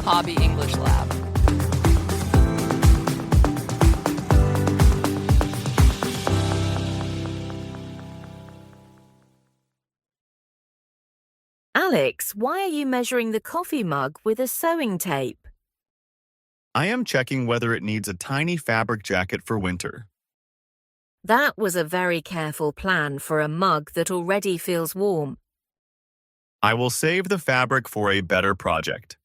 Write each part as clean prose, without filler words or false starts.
Hobby English Lab. Alex, why are you measuring the coffee mug with a sewing tape? I am checking whether it needs a tiny fabric jacket for winter. That was a very careful plan for a mug that already feels warm. I will save the fabric for a better project.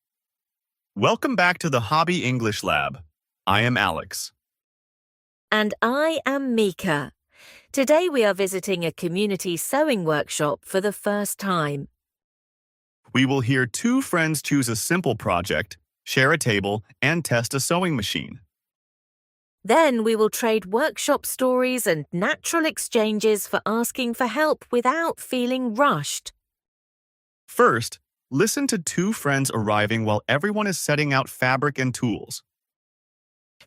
Welcome back to the Hobby English Lab. I am Alex. And I am Mika. Today we are visiting a community sewing workshop for the first time. We will hear two friends choose a simple project, share a table, and test a sewing machine. Then we will trade workshop stories and natural exchanges for asking for help without feeling rushed. First, listen to two friends arriving while everyone is setting out fabric and tools.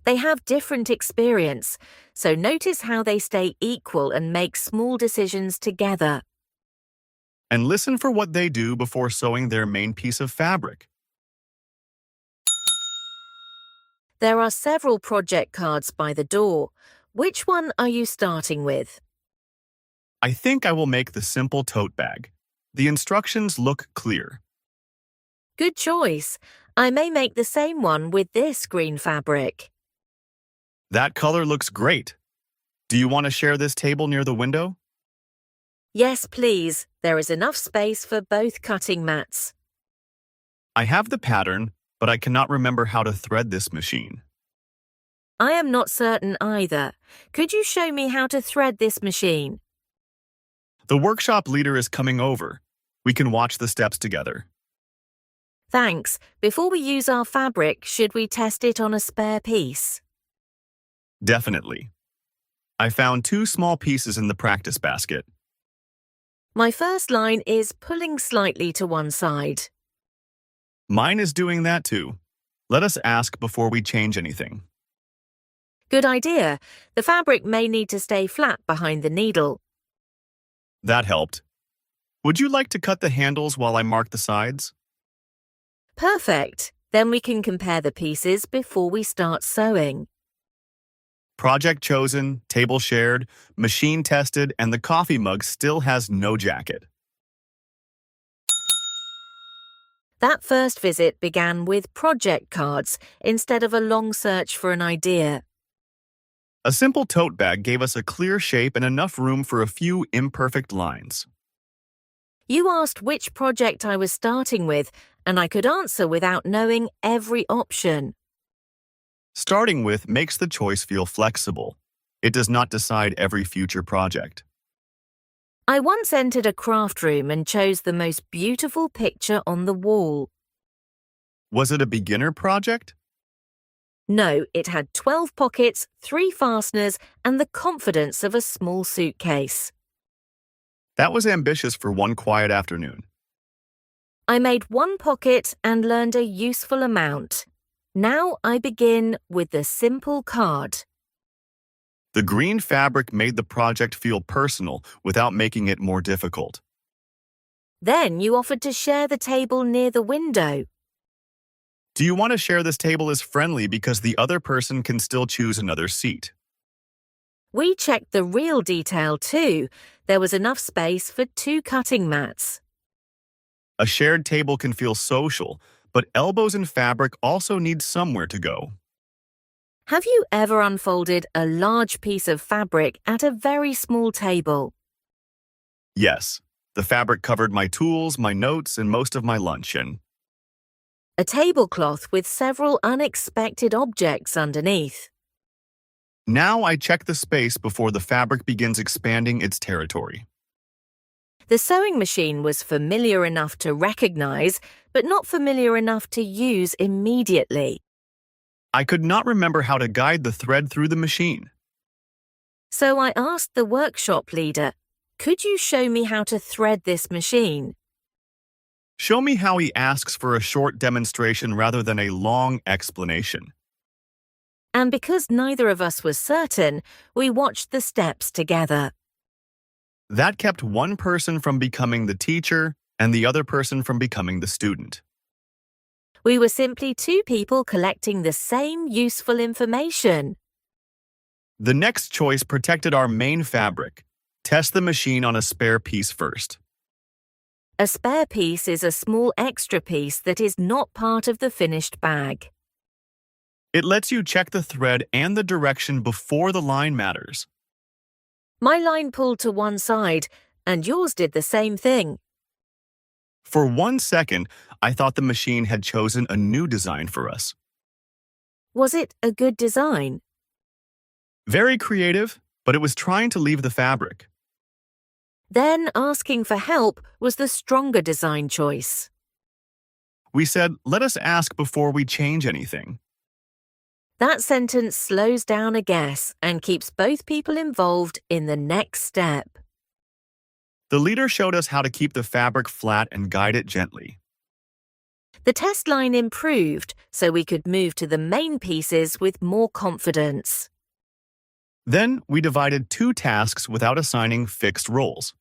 They have different experience, so notice how they stay equal and make small decisions together. And listen for what they do before sewing their main piece of fabric. There are several project cards by the door. Which one are you starting with? I think I will make the simple tote bag. The instructions look clear. Good choice. I may make the same one with this green fabric. That color looks great. Do you want to share this table near the window? Yes, please. There is enough space for both cutting mats. I have the pattern, but I cannot remember how to thread this machine. I am not certain either. Could you show me how to thread this machine? The workshop leader is coming over. We can watch the steps together. Thanks. Before we use our fabric, should we test it on a spare piece? Definitely. I found two small pieces in the practice basket. My first line is pulling slightly to one side. Mine is doing that too. Let us ask before we change anything. Good idea. The fabric may need to stay flat behind the needle. That helped. Would you like to cut the handles while I mark the sides? Perfect. Then we can compare the pieces before we start sewing. Project chosen, table shared, machine tested, and the coffee mug still has no jacket. That first visit began with project cards instead of a long search for an idea. A simple tote bag gave us a clear shape and enough room for a few imperfect lines. You asked which project I was starting with, and I could answer without knowing every option. Starting with makes the choice feel flexible. It does not decide every future project. I once entered a craft room and chose the most beautiful picture on the wall. Was it a beginner project? No, it had 12 pockets, 3 fasteners, and the confidence of a small suitcase. That was ambitious for one quiet afternoon. I made 1 pocket and learned a useful amount. Now I begin with the simple card. The green fabric made the project feel personal without making it more difficult. Then you offered to share the table near the window. Do you want to share this table as friendly because the other person can still choose another seat? We checked the real detail too. There was enough space for 2 cutting mats. A shared table can feel social, but elbows and fabric also need somewhere to go. Have you ever unfolded a large piece of fabric at a very small table? Yes, the fabric covered my tools, my notes, and most of my lunch, and A tablecloth with several unexpected objects underneath. now I check the space before the fabric begins expanding its territory. The sewing machine was familiar enough to recognize, but not familiar enough to use immediately. I could not remember how to guide the thread through the machine. So I asked the workshop leader, "Could you show me how to thread this machine?" Show me how he asks for a short demonstration rather than a long explanation. And because neither of us was certain, we watched the steps together. That kept one person from becoming the teacher and the other person from becoming the student. We were simply two people collecting the same useful information. The next choice protected our main fabric. Test the machine on a spare piece first. A spare piece is a small extra piece that is not part of the finished bag. It lets you check the thread and the direction before the line matters. My line pulled to one side, and yours did the same thing. For 1 second, I thought the machine had chosen a new design for us. Was it a good design? Very creative, but it was trying to leave the fabric. Then asking for help was the stronger design choice. We said, let us ask before we change anything. That sentence slows down a guess and keeps both people involved in the next step. The leader showed us how to keep the fabric flat and guide it gently. The test line improved so we could move to the main pieces with more confidence. Then we divided 2 tasks without assigning fixed roles.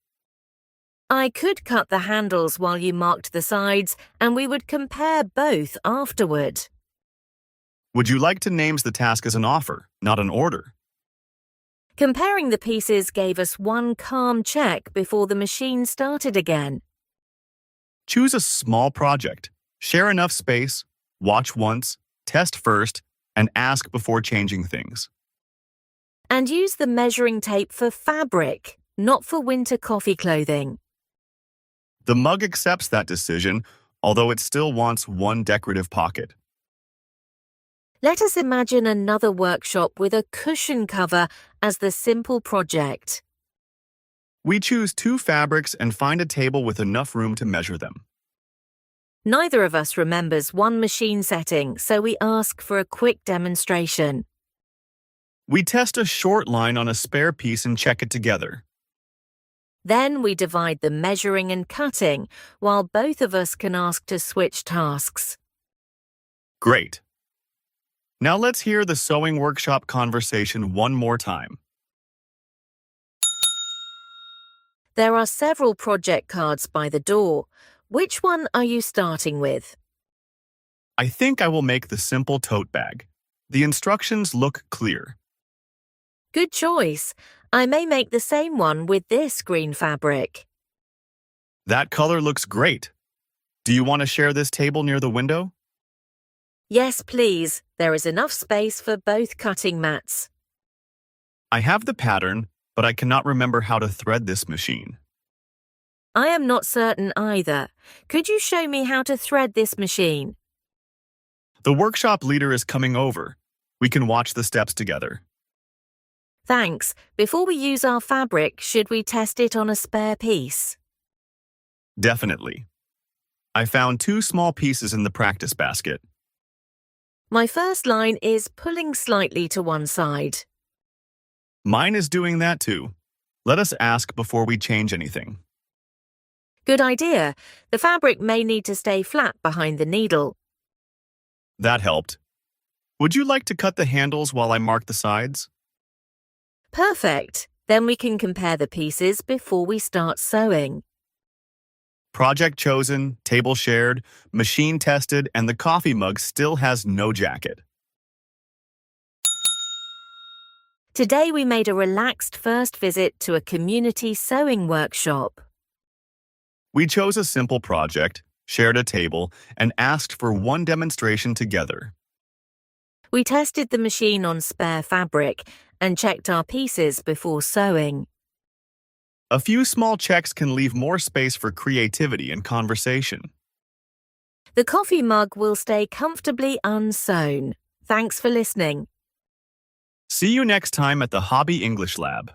I could cut the handles while you marked the sides, and we would compare both afterward. Would you like to name the task as an offer, not an order? Comparing the pieces gave us one calm check before the machine started again. Choose a small project. Share enough space, watch once, test first, and ask before changing things. And use the measuring tape for fabric, not for winter coffee clothing. The mug accepts that decision, although it still wants one decorative pocket. Let us imagine another workshop with a cushion cover as the simple project. We choose 2 fabrics and find a table with enough room to measure them. Neither of us remembers one machine setting, so we ask for a quick demonstration. We test a short line on a spare piece and check it together. Then we divide the measuring and cutting, while both of us can ask to switch tasks. Great. Now let's hear the sewing workshop conversation one more time. There are several project cards by the door. Which one are you starting with? I think I will make the simple tote bag. The instructions look clear. Good choice. I may make the same one with this green fabric. That color looks great. Do you want to share this table near the window? Yes, please. There is enough space for both cutting mats. I have the pattern, but I cannot remember how to thread this machine. I am not certain either. Could you show me how to thread this machine? The workshop leader is coming over. We can watch the steps together. Thanks. Before we use our fabric, should we test it on a spare piece? Definitely. I found 2 small pieces in the practice basket. My first line is pulling slightly to one side. Mine is doing that too. Let us ask before we change anything. Good idea. The fabric may need to stay flat behind the needle. That helped. Would you like to cut the handles while I mark the sides? Perfect. Then we can compare the pieces before we start sewing. Project chosen, table shared, machine tested, and the coffee mug still has no jacket. Today we made a relaxed first visit to a community sewing workshop. We chose a simple project, shared a table, and asked for one demonstration together. We tested the machine on spare fabric and checked our pieces before sewing. A few small checks can leave more space for creativity and conversation. The coffee mug will stay comfortably unsewn. Thanks for listening. See you next time at the Hobby English Lab.